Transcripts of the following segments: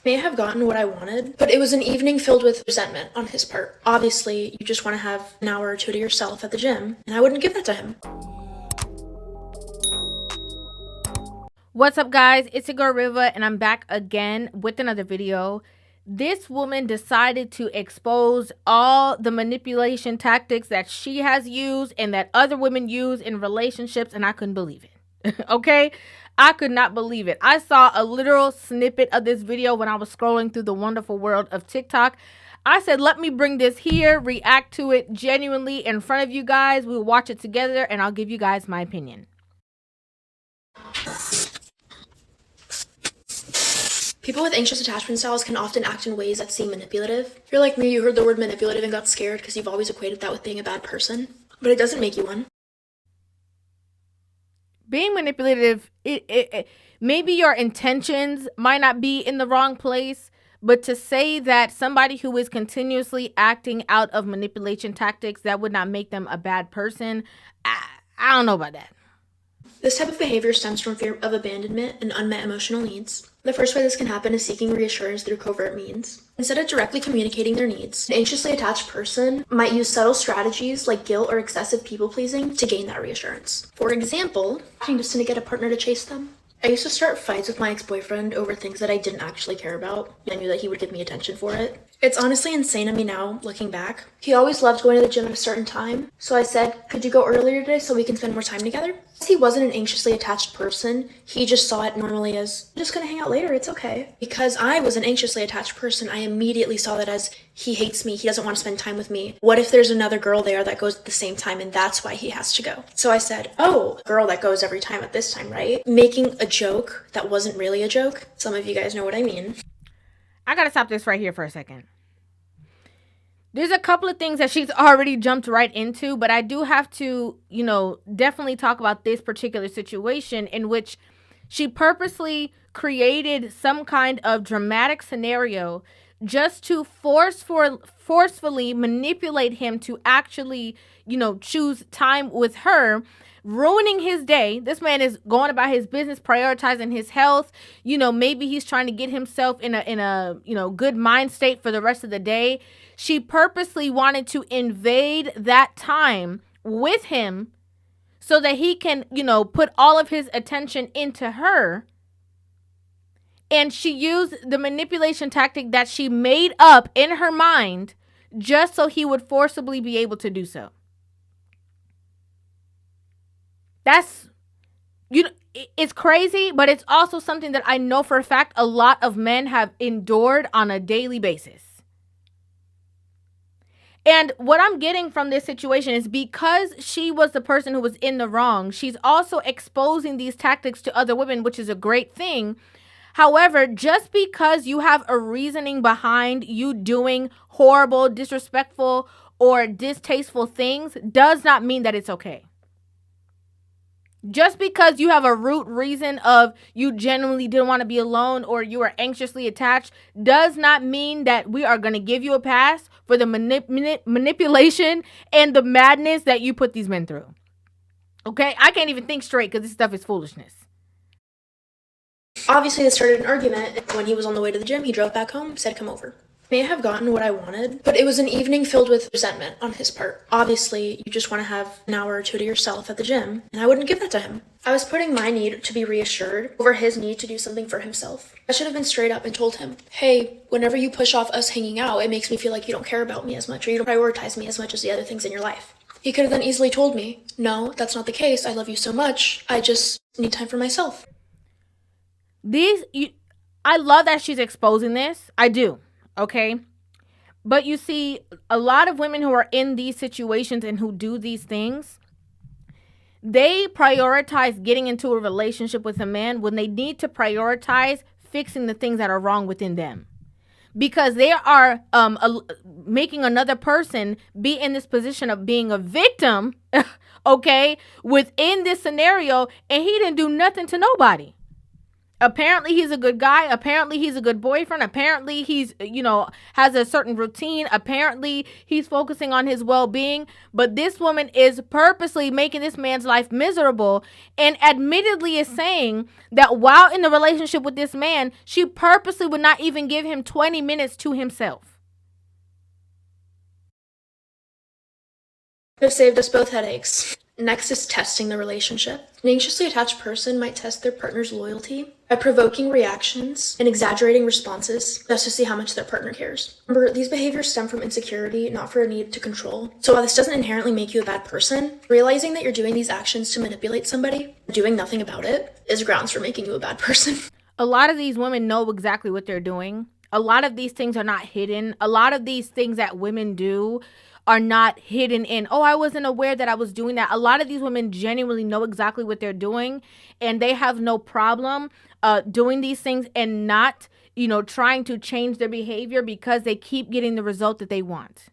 May have gotten what I wanted, but it was an evening filled with resentment on his part. Obviously, you just want to have an hour or two to yourself at the gym, and I wouldn't give that to him. What's up, guys? It's your girl Rivah, and I'm back again with another video. This woman decided to expose all the manipulation tactics that she has used and that other women use in relationships, and I couldn't believe it. Okay? I could not believe it. I saw a literal snippet of this video when I was scrolling through the wonderful world of TikTok. I said, let me bring this here, react to it genuinely in front of you guys. We'll watch it together, and I'll give you guys my opinion. People with anxious attachment styles can often act in ways that seem manipulative. If you're like me, you heard the word manipulative and got scared because you've always equated that with being a bad person. But it doesn't make you one. Being manipulative, maybe your intentions might not be in the wrong place, but to say that somebody who is continuously acting out of manipulation tactics, that would not make them a bad person, I don't know about that. This type of behavior stems from fear of abandonment and unmet emotional needs. The first way this can happen is seeking reassurance through covert means. Instead of directly communicating their needs, an anxiously attached person might use subtle strategies like guilt or excessive people-pleasing to gain that reassurance. For example, just to get a partner to chase them. I used to start fights with my ex-boyfriend over things that I didn't actually care about. I knew that he would give me attention for it. It's honestly insane to me now, looking back. He always loved going to the gym at a certain time, so I said, could you go earlier today so we can spend more time together? He wasn't an anxiously attached person. He just saw it normally as, I'm just gonna hang out later, it's okay. Because I was an anxiously attached person, I immediately saw that as, he hates me, he doesn't want to spend time with me. What if there's another girl there that goes at the same time and that's why he has to go? So I said, oh, girl that goes every time at this time, right? Making a joke that wasn't really a joke. Some of you guys know what I mean. I gotta stop this right here for a second. There's a couple of things that she's already jumped right into, but I do have to, definitely talk about this particular situation in which she purposely created some kind of dramatic scenario just to forcefully manipulate him to actually, choose time with her, ruining his day. This man is going about his business, prioritizing his health. Maybe he's trying to get himself in a good mind state for the rest of the day. She purposely wanted to invade that time with him so that he can, put all of his attention into her. And she used the manipulation tactic that she made up in her mind just so he would forcibly be able to do so. That's, it's crazy, but it's also something that I know for a fact a lot of men have endured on a daily basis. And what I'm getting from this situation is because she was the person who was in the wrong, she's also exposing these tactics to other women, which is a great thing. However, just because you have a reasoning behind you doing horrible, disrespectful, or distasteful things does not mean that it's okay. Just because you have a root reason of you genuinely didn't want to be alone or you are anxiously attached does not mean that we are going to give you a pass for the manipulation and the madness that you put these men through. Okay? I can't even think straight because this stuff is foolishness. Obviously, this started an argument. When he was on the way to the gym, he drove back home, said come over. May have gotten what I wanted, but it was an evening filled with resentment on his part. Obviously, you just want to have an hour or two to yourself at the gym, and I wouldn't give that to him. I was putting my need to be reassured over his need to do something for himself. I should have been straight up and told him, hey, whenever you push off us hanging out, it makes me feel like you don't care about me as much or you don't prioritize me as much as the other things in your life. He could have then easily told me, no, that's not the case. I love you so much. I just need time for myself. I love that she's exposing this. I do. Okay. But you see, a lot of women who are in these situations and who do these things, they prioritize getting into a relationship with a man when they need to prioritize fixing the things that are wrong within them. Because they are making another person be in this position of being a victim, okay, within this scenario, and he didn't do nothing to nobody. Apparently he's a good guy. Apparently he's a good boyfriend. Apparently he's, has a certain routine. Apparently he's focusing on his well-being. But this woman is purposely making this man's life miserable, and admittedly is saying that while in the relationship with this man, she purposely would not even give him 20 minutes to himself. They've saved us both headaches. Next is testing the relationship. An anxiously attached person might test their partner's loyalty by provoking reactions and exaggerating responses just to see how much their partner cares. Remember, these behaviors stem from insecurity, not for a need to control. So while this doesn't inherently make you a bad person, realizing that you're doing these actions to manipulate somebody, doing nothing about it, is grounds for making you a bad person. A lot of these women know exactly what they're doing. A lot of these things are not hidden. A lot of these things that women do are not hidden in, oh, I wasn't aware that I was doing that. A lot of these women genuinely know exactly what they're doing, and they have no problem doing these things and not, trying to change their behavior because they keep getting the result that they want.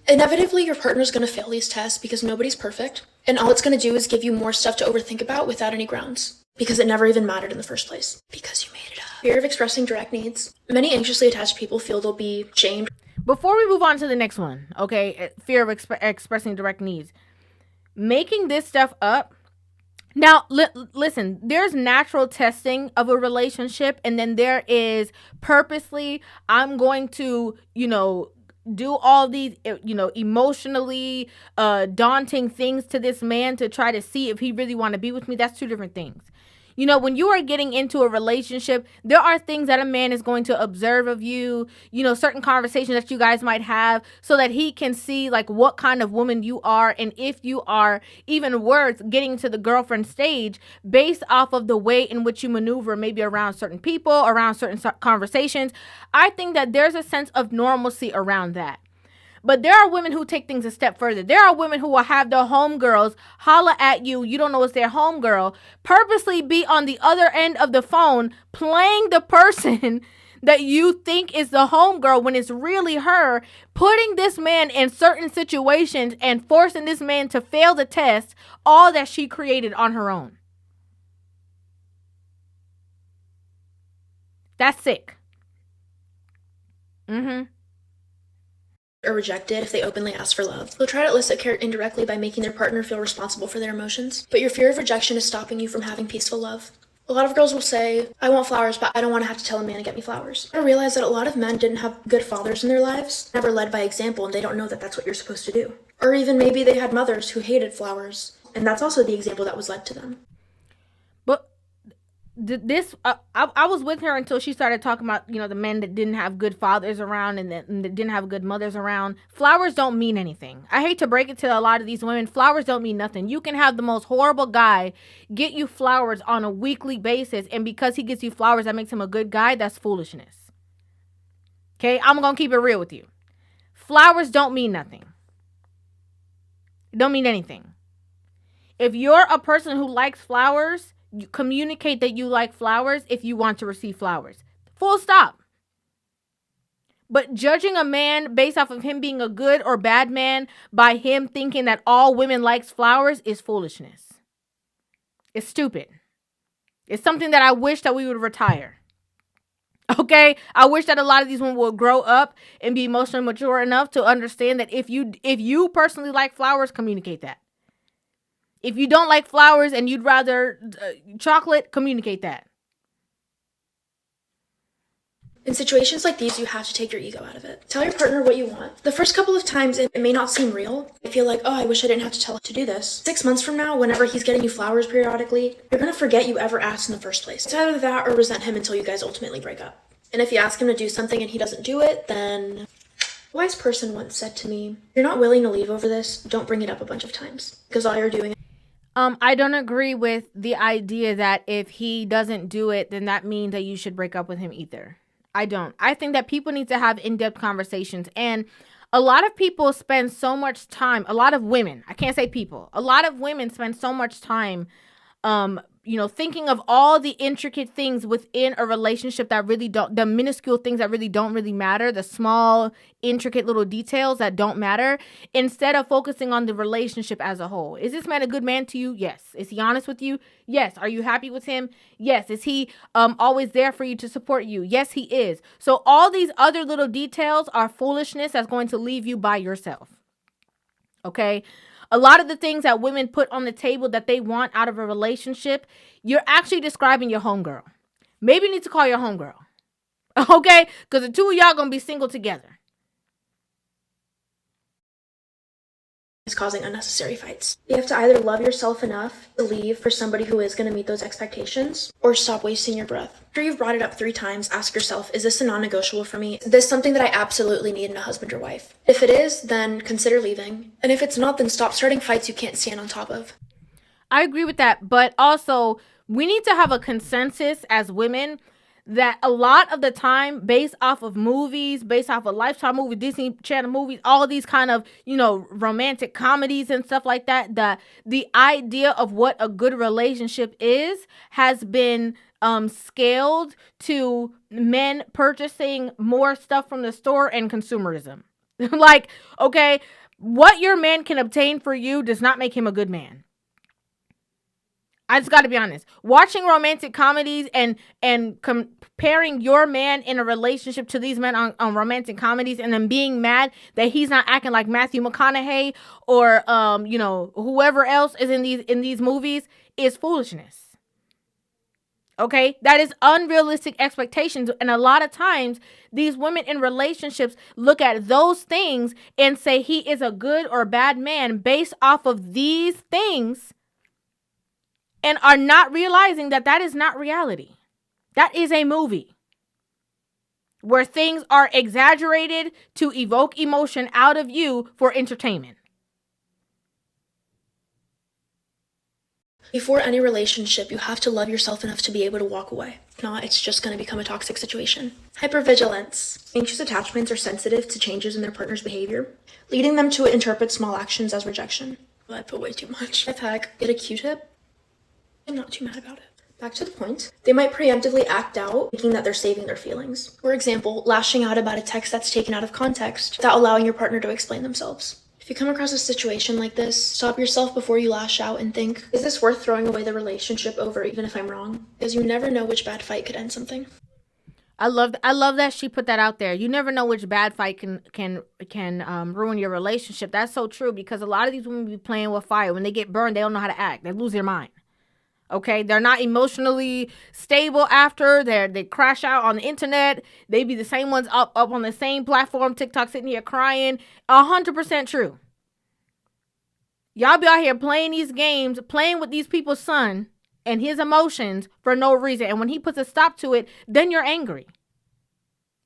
Inevitably, your partner's going to fail these tests because nobody's perfect, and all it's going to do is give you more stuff to overthink about without any grounds, because it never even mattered in the first place, because you made it up. Fear of expressing direct needs. Many anxiously attached people feel they'll be shamed. Before we move on to the next one, okay, fear of expressing direct needs. Making this stuff up. Now, listen, there's natural testing of a relationship, and then there is purposely, I'm going to, do all these, emotionally daunting things to this man to try to see if he really want to be with me. That's two different things. When you are getting into a relationship, there are things that a man is going to observe of you, certain conversations that you guys might have so that he can see like what kind of woman you are. And if you are even worth getting to the girlfriend stage based off of the way in which you maneuver, maybe around certain people, around certain conversations. I think that there's a sense of normalcy around that. But there are women who take things a step further. There are women who will have their homegirls holla at you. You don't know it's their homegirl. Purposely be on the other end of the phone playing the person that you think is the homegirl when it's really her, putting this man in certain situations and forcing this man to fail the test, all that she created on her own. That's sick. Or rejected if they openly ask for love. They'll try to elicit care indirectly by making their partner feel responsible for their emotions, but your fear of rejection is stopping you from having peaceful love. A lot of girls will say, I want flowers, but I don't want to have to tell a man to get me flowers. I realize that a lot of men didn't have good fathers in their lives, never led by example, and they don't know that that's what you're supposed to do. Or even maybe they had mothers who hated flowers, and that's also the example that was led to them. But I was with her until she started talking about, the men that didn't have good fathers around and that didn't have good mothers around. Flowers don't mean anything. I hate to break it to a lot of these women. Flowers don't mean nothing. You can have the most horrible guy get you flowers on a weekly basis, and because he gets you flowers, that makes him a good guy. That's foolishness. Okay, I'm going to keep it real with you. Flowers don't mean nothing. It don't mean anything. If you're a person who likes flowers, you communicate that you like flowers if you want to receive flowers. Full stop. But judging a man based off of him being a good or bad man by him thinking that all women likes flowers is foolishness. It's stupid. It's something that I wish that we would retire. Okay? I wish that a lot of these women would grow up and be emotionally mature enough to understand that if you personally like flowers, communicate that. If you don't like flowers and you'd rather chocolate, communicate that. In situations like these, you have to take your ego out of it. Tell your partner what you want. The first couple of times, it may not seem real. You feel like, oh, I wish I didn't have to tell him to do this. 6 months from now, whenever he's getting you flowers periodically, you're going to forget you ever asked in the first place. It's either that or resent him until you guys ultimately break up. And if you ask him to do something and he doesn't do it, then... A wise person once said to me, you're not willing to leave over this, don't bring it up a bunch of times. Because all you're doing... I don't agree with the idea that if he doesn't do it, then that means that you should break up with him either. I don't. I think that people need to have in-depth conversations. And a lot of people spend so much time, a lot of women, I can't say people, a lot of women spend so much time, thinking of all the intricate things within a relationship that really don't, the minuscule things that don't really matter, the small, intricate little details that don't matter, instead of focusing on the relationship as a whole. Is this man a good man to you? Yes. Is he honest with you? Yes. Are you happy with him? Yes. Is he always there for you to support you? Yes, he is. So all these other little details are foolishness that's going to leave you by yourself. Okay? A lot of the things that women put on the table that they want out of a relationship, you're actually describing your homegirl. Maybe you need to call your homegirl. Okay? Because the two of y'all going to be single together. Is causing unnecessary fights. You have to either love yourself enough to leave for somebody who is going to meet those expectations, or stop wasting your breath. After you've brought it up 3 times, ask yourself, is this a non-negotiable for me? Is this something that I absolutely need in a husband or wife? If it is, then consider leaving. And if it's not, then stop starting fights you can't stand on top of. I agree with that, but also we need to have a consensus as women that a lot of the time, based off of movies, based off of Lifetime movie, Disney Channel movies, all these kind of, romantic comedies and stuff like that, the idea of what a good relationship is has been scaled to men purchasing more stuff from the store and consumerism. Like, okay, what your man can obtain for you does not make him a good man. I just got to be honest. Watching romantic comedies and comparing your man in a relationship to these men on romantic comedies, and then being mad that he's not acting like Matthew McConaughey or whoever else is in these movies is foolishness. Okay, that is unrealistic expectations, and a lot of times these women in relationships look at those things and say he is a good or bad man based off of these things, and are not realizing that that is not reality. That is a movie where things are exaggerated to evoke emotion out of you for entertainment. Before any relationship, you have to love yourself enough to be able to walk away. If not, it's just going to become a toxic situation. Hypervigilance. Anxious attachments are sensitive to changes in their partner's behavior, leading them to interpret small actions as rejection. Well, I put way too much. Life hack, get a Q-tip. I'm not too mad about it. Back to the point. They might preemptively act out, thinking that they're saving their feelings. For example, lashing out about a text that's taken out of context without allowing your partner to explain themselves. If you come across a situation like this, stop yourself before you lash out and think, is this worth throwing away the relationship over even if I'm wrong? Because you never know which bad fight could end something. I love that she put that out there. You never know which bad fight can ruin your relationship. That's so true, because a lot of these women be playing with fire. When they get burned, they don't know how to act. They lose their mind. Okay, they're not emotionally stable after. They crash out on the internet. They be the same ones up on the same platform, TikTok, sitting here crying. 100% true. Y'all be out here playing these games, playing with these people's son and his emotions for no reason. And when he puts a stop to it, then you're angry.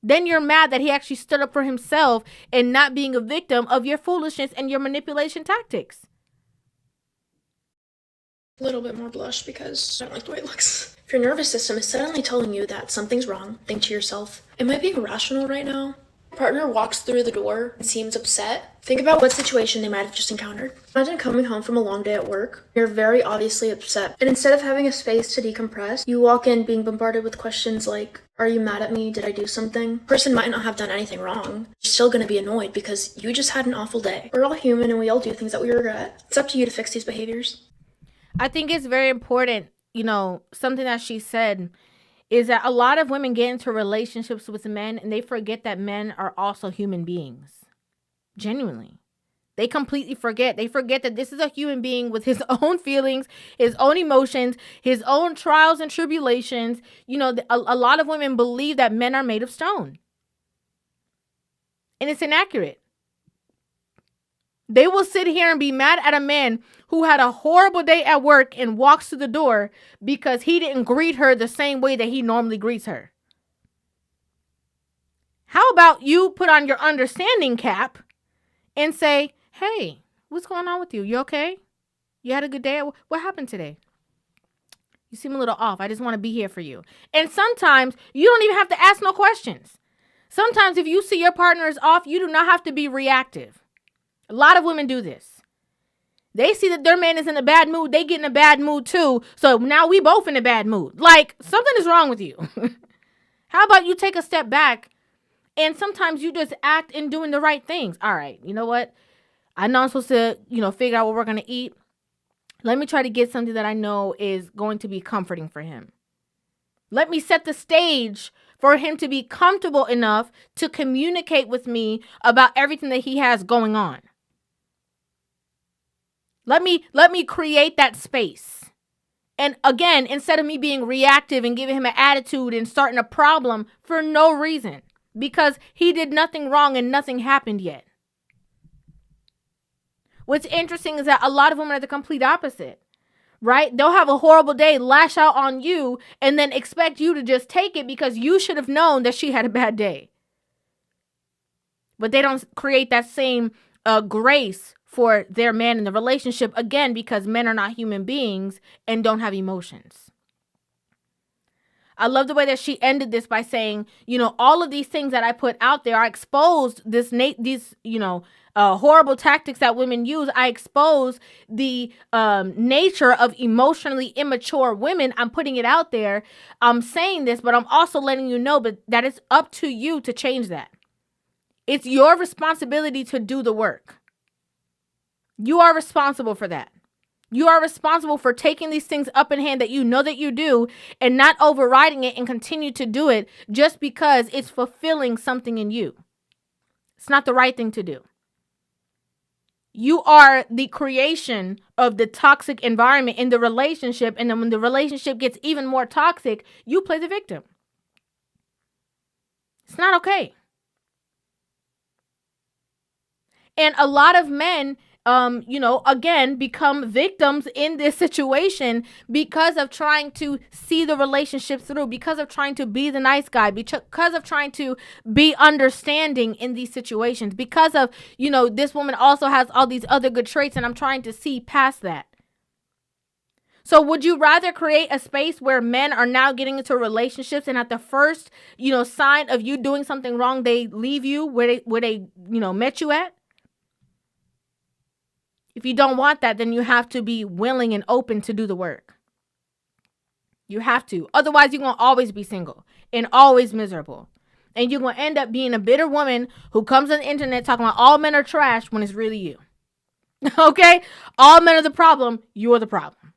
Then you're mad that he actually stood up for himself and not being a victim of your foolishness and your manipulation tactics. A little bit more blush because I don't like the way it looks. If your nervous system is suddenly telling you that something's wrong, think to yourself, am I being irrational right now? Your partner walks through the door and seems upset. Think about what situation they might have just encountered. Imagine coming home from a long day at work. You're very obviously upset. And instead of having a space to decompress, you walk in being bombarded with questions like, are you mad at me? Did I do something? The person might not have done anything wrong. You're still going to be annoyed because you just had an awful day. We're all human and we all do things that we regret. It's up to you to fix these behaviors. I think it's very important, something that she said is that a lot of women get into relationships with men and they forget that men are also human beings. Genuinely. They completely forget. They forget that this is a human being with his own feelings, his own emotions, his own trials and tribulations. A lot of women believe that men are made of stone. And it's inaccurate. They will sit here and be mad at a man who had a horrible day at work and walks through the door because he didn't greet her the same way that he normally greets her. How about you put on your understanding cap and say, hey, what's going on with you? You okay? You had a good day? What happened today? You seem a little off. I just want to be here for you. And sometimes you don't even have to ask no questions. Sometimes if you see your partner is off, you do not have to be reactive. A lot of women do this. They see that their man is in a bad mood. They get in a bad mood too. So now we both in a bad mood. Like, something is wrong with you. How about you take a step back and sometimes you just act in doing the right things. All right, you know what? I know I'm supposed to, figure out what we're going to eat. Let me try to get something that I know is going to be comforting for him. Let me set the stage for him to be comfortable enough to communicate with me about everything that he has going on. Let me create that space. And again, instead of me being reactive and giving him an attitude and starting a problem for no reason, because he did nothing wrong and nothing happened yet. What's interesting is that a lot of women are the complete opposite, right? They'll have a horrible day, lash out on you, and then expect you to just take it because you should have known that she had a bad day. But they don't create that same grace for their man in the relationship, again, because men are not human beings and don't have emotions. I love the way that she ended this by saying, all of these things that I put out there, I exposed these horrible tactics that women use. I expose the nature of emotionally immature women. I'm putting it out there. I'm saying this, but I'm also letting you know that it's up to you to change that. It's your responsibility to do the work. You are responsible for that. You are responsible for taking these things up in hand that you know that you do and not overriding it and continue to do it just because it's fulfilling something in you. It's not the right thing to do. You are the creation of the toxic environment in the relationship. And then when the relationship gets even more toxic, you play the victim. It's not okay. And a lot of men, again, become victims in this situation because of trying to see the relationship through, because of trying to be the nice guy, because of trying to be understanding in these situations, because of, this woman also has all these other good traits and I'm trying to see past that. So would you rather create a space where men are now getting into relationships and at the first, sign of you doing something wrong, they leave you where they met you at? If you don't want that, then you have to be willing and open to do the work. You have to. Otherwise, you're going to always be single and always miserable. And you're going to end up being a bitter woman who comes on the internet talking about all men are trash when it's really you. Okay? All men are the problem. You're the problem.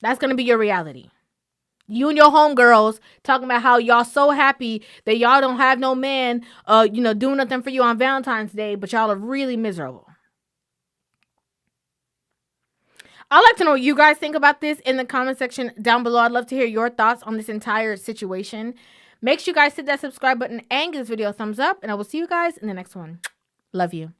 That's going to be your reality. You and your homegirls talking about how y'all so happy that y'all don't have no man, doing nothing for you on Valentine's Day, but y'all are really miserable. I'd like to know what you guys think about this in the comment section down below. I'd love to hear your thoughts on this entire situation. Make sure you guys hit that subscribe button and give this video a thumbs up. And I will see you guys in the next one. Love you.